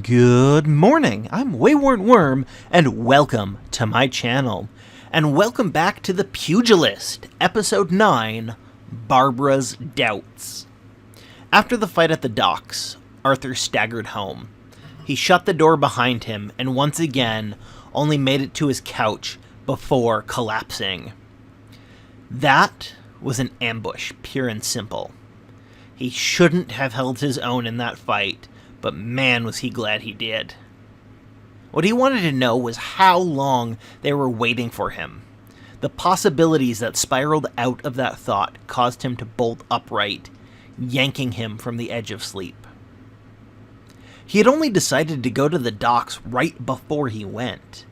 Good morning, I'm Wayward Worm, and welcome to my channel. And welcome back to the Pugilist, Episode 9, Barbra's Doubts. After the fight at the docks, Arthur staggered home. He shut the door behind him and once again only made it to his couch before collapsing. That was an ambush, pure and simple. He shouldn't have held his own in that fight, but man was he glad he did. What he wanted to know was how long they were waiting for him. The possibilities that spiraled out of that thought caused him to bolt upright, yanking him from the edge of sleep. He had only decided to go to the docks right before he went.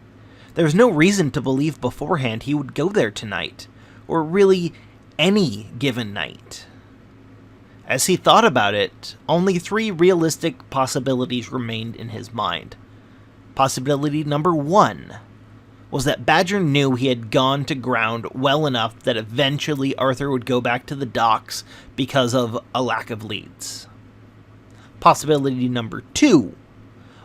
There was no reason to believe beforehand he would go there tonight, or really any given night. As he thought about it, only 3 realistic possibilities remained in his mind. Possibility number 1 was that Badger knew he had gone to ground well enough that eventually Arthur would go back to the docks because of a lack of leads. Possibility number 2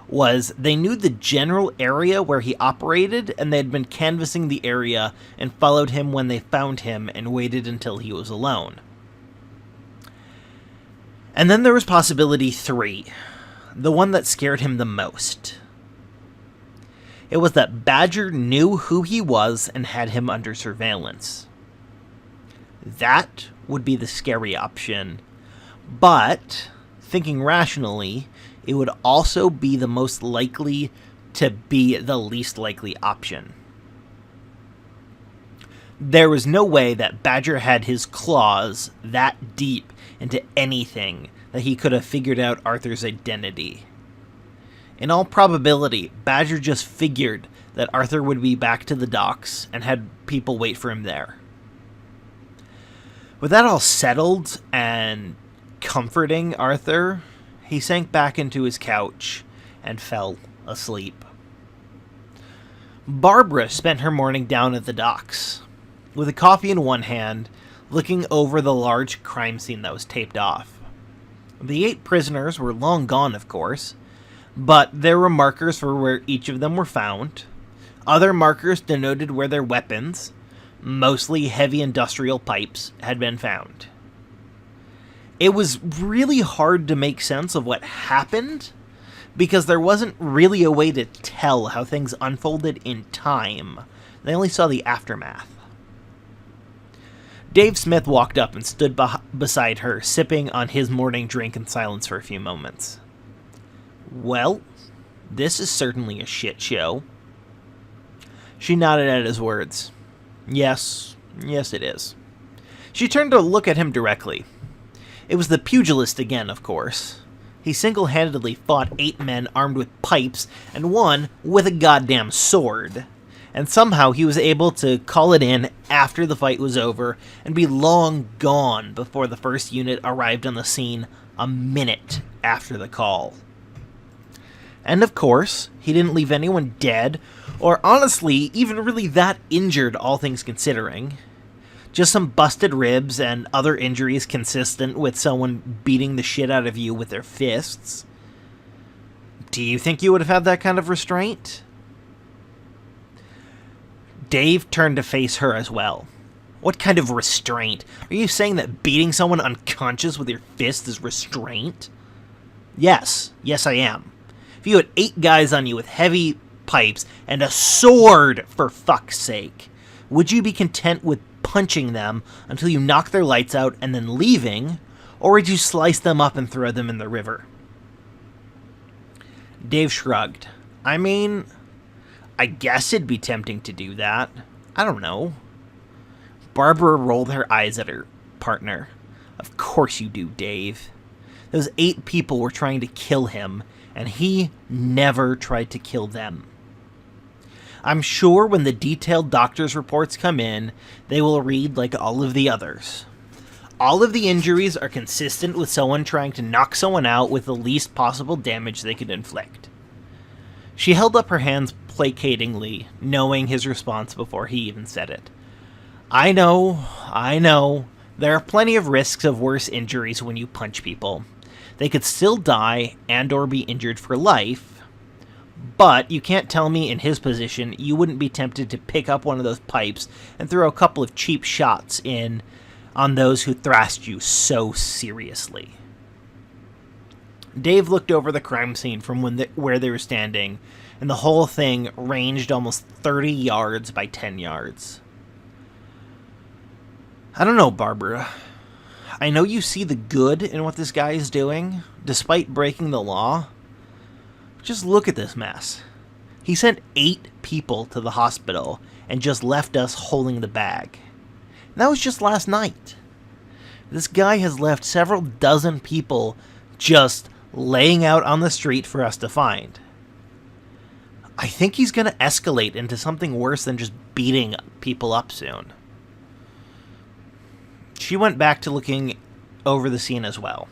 was they knew the general area where he operated and they had been canvassing the area and followed him when they found him and waited until he was alone. And then there was possibility 3, the one that scared him the most. It was that Badger knew who he was and had him under surveillance. That would be the scary option, but thinking rationally, it would also be the most likely to be the least likely option. There was no way that Badger had his claws that deep into anything that he could have figured out Arthur's identity. In all probability, Badger just figured that Arthur would be back to the docks and had people wait for him there. With that all settled and comforting Arthur, he sank back into his couch and fell asleep. Barbra spent her morning down at the docks, with a coffee in one hand, looking over the large crime scene that was taped off. The 8 prisoners were long gone, of course, but there were markers for where each of them were found. Other markers denoted where their weapons, mostly heavy industrial pipes, had been found. It was really hard to make sense of what happened, because there wasn't really a way to tell how things unfolded in time. They only saw the aftermath. Dave Smith walked up and stood beside her, sipping on his morning drink in silence for a few moments. Well, this is certainly a shit show. She nodded at his words. Yes it is. She turned to look at him directly. It was the pugilist again, of course. He single-handedly fought 8 men armed with pipes and 1 with a goddamn sword. And somehow he was able to call it in after the fight was over and be long gone before the first unit arrived on the scene a minute after the call. And of course, he didn't leave anyone dead, or honestly, even really that injured, all things considering. Just some busted ribs and other injuries consistent with someone beating the shit out of you with their fists. Do you think you would have had that kind of restraint? Dave turned to face her as well. What kind of restraint? Are you saying that beating someone unconscious with your fist is restraint? Yes I am. If you had 8 guys on you with heavy pipes and a sword, for fuck's sake, would you be content with punching them until you knock their lights out and then leaving, or would you slice them up and throw them in the river? Dave shrugged. I guess it'd be tempting to do that. I don't know. Barbra rolled her eyes at her partner. Of course you do, Dave. Those 8 people were trying to kill him, and he never tried to kill them. I'm sure when the detailed doctor's reports come in, they will read like all of the others. All of the injuries are consistent with someone trying to knock someone out with the least possible damage they could inflict. She held up her hands placatingly, knowing his response before he even said it. I know. There are plenty of risks of worse injuries when you punch people. They could still die and or be injured for life, but you can't tell me in his position you wouldn't be tempted to pick up one of those pipes and throw a couple of cheap shots in on those who thrashed you so seriously. Dave looked over the crime scene from where they were standing, and the whole thing ranged almost 30 yards by 10 yards. I don't know, Barbara. I know you see the good in what this guy is doing, despite breaking the law. Just look at this mess. He sent 8 people to the hospital and just left us holding the bag. And that was just last night. This guy has left several dozen people just laying out on the street for us to find. I think he's going to escalate into something worse than just beating people up soon. She went back to looking over the scene as well.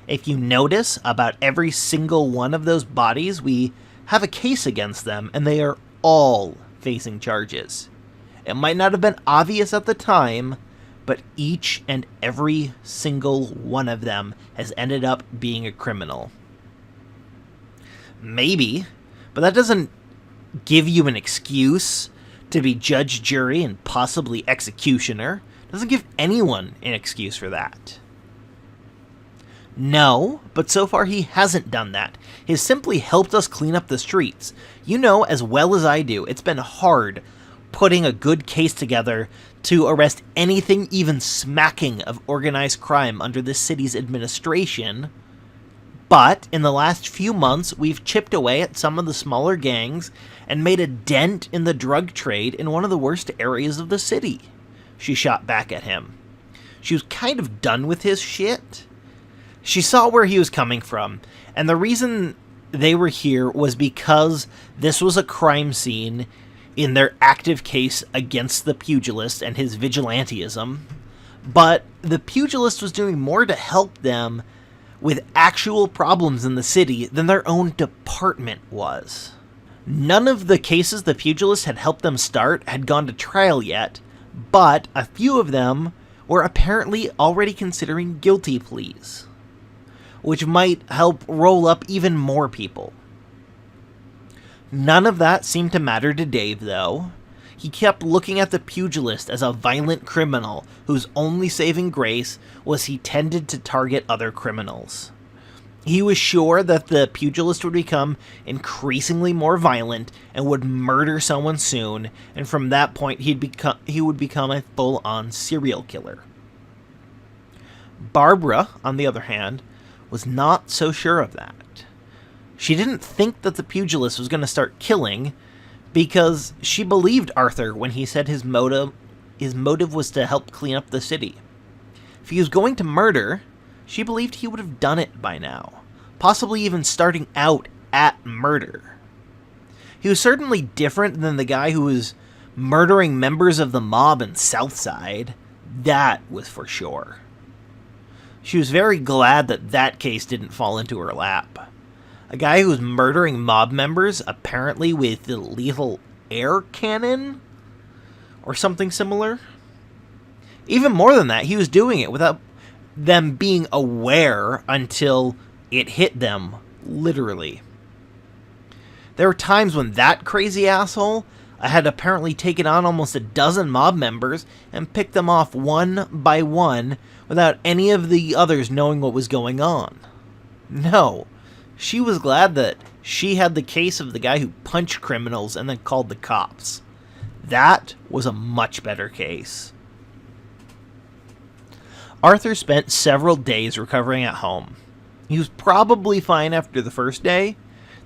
If you notice, about every single one of those bodies, we have a case against them, and they are all facing charges. It might not have been obvious at the time, but each and every single one of them has ended up being a criminal. Maybe, but that doesn't give you an excuse to be judge, jury, and possibly executioner. It doesn't give anyone an excuse for that. No, but so far he hasn't done that. He's simply helped us clean up the streets. You know as well as I do, it's been hard putting a good case together to arrest anything even smacking of organized crime under this city's administration. But in the last few months, we've chipped away at some of the smaller gangs and made a dent in the drug trade in one of the worst areas of the city. She shot back at him. She was kind of done with his shit. She saw where he was coming from, and the reason they were here was because this was a crime scene in their active case against the Pugilist and his vigilantism, but the Pugilist was doing more to help them with actual problems in the city than their own department was. None of the cases the Pugilist had helped them start had gone to trial yet, but a few of them were apparently already considering guilty pleas, which might help roll up even more people. None of that seemed to matter to Dave, though. He kept looking at the Pugilist as a violent criminal whose only saving grace was he tended to target other criminals. He was sure that the Pugilist would become increasingly more violent and would murder someone soon, and from that point he would become a full-on serial killer. Barbra, on the other hand, was not so sure of that. She didn't think that the Pugilist was going to start killing because she believed Arthur when he said his motive was to help clean up the city. If he was going to murder, she believed he would have done it by now, possibly even starting out at murder. He was certainly different than the guy who was murdering members of the mob in Southside. That was for sure. She was very glad that that case didn't fall into her lap. A guy who was murdering mob members, apparently with the lethal air cannon? Or something similar? Even more than that, he was doing it without them being aware until it hit them, literally. There were times when that crazy asshole had apparently taken on almost a dozen mob members and picked them off one by one without any of the others knowing what was going on. No. She was glad that she had the case of the guy who punched criminals and then called the cops. That was a much better case. Arthur spent several days recovering at home. He was probably fine after the first day.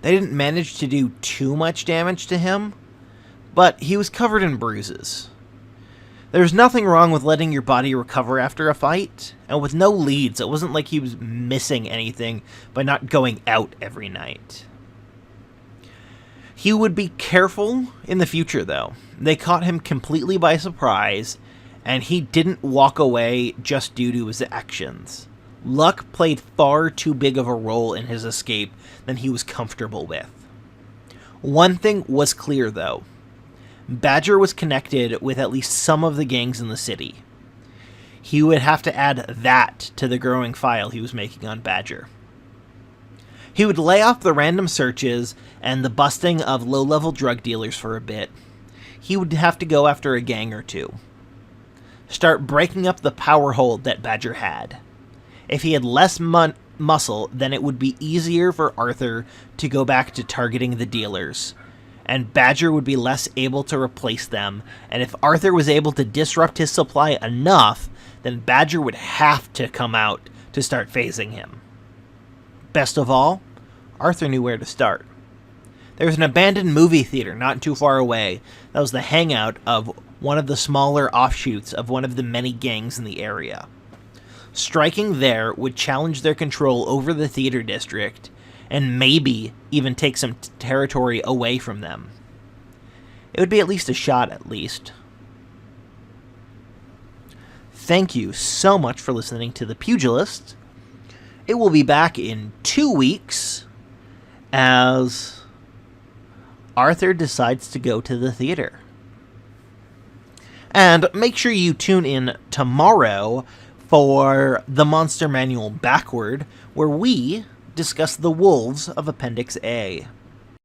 They didn't manage to do too much damage to him, but he was covered in bruises. There's nothing wrong with letting your body recover after a fight, and with no leads, it wasn't like he was missing anything by not going out every night. He would be careful in the future, though. They caught him completely by surprise, and he didn't walk away just due to his actions. Luck played far too big of a role in his escape than he was comfortable with. One thing was clear, though. Badger was connected with at least some of the gangs in the city. he would have to add that to the growing file he was making on Badger. He would lay off the random searches and the busting of low-level drug dealers for a bit. He would have to go after a gang or two. Start breaking up the power hold that Badger had. If he had less muscle, then it would be easier for Arthur to go back to targeting the dealers, and Badger would be less able to replace them, and if Arthur was able to disrupt his supply enough, then Badger would have to come out to start phasing him. Best of all, Arthur knew where to start. There was an abandoned movie theater not too far away that was the hangout of one of the smaller offshoots of one of the many gangs in the area. Striking there would challenge their control over the theater district, and maybe even take some territory away from them. It would be at least a shot, at least. Thank you so much for listening to The Pugilist. It will be back in 2 weeks as Arthur decides to go to the theater. And make sure you tune in tomorrow for the Monster Manual Backward, where we discuss the wolves of Appendix A.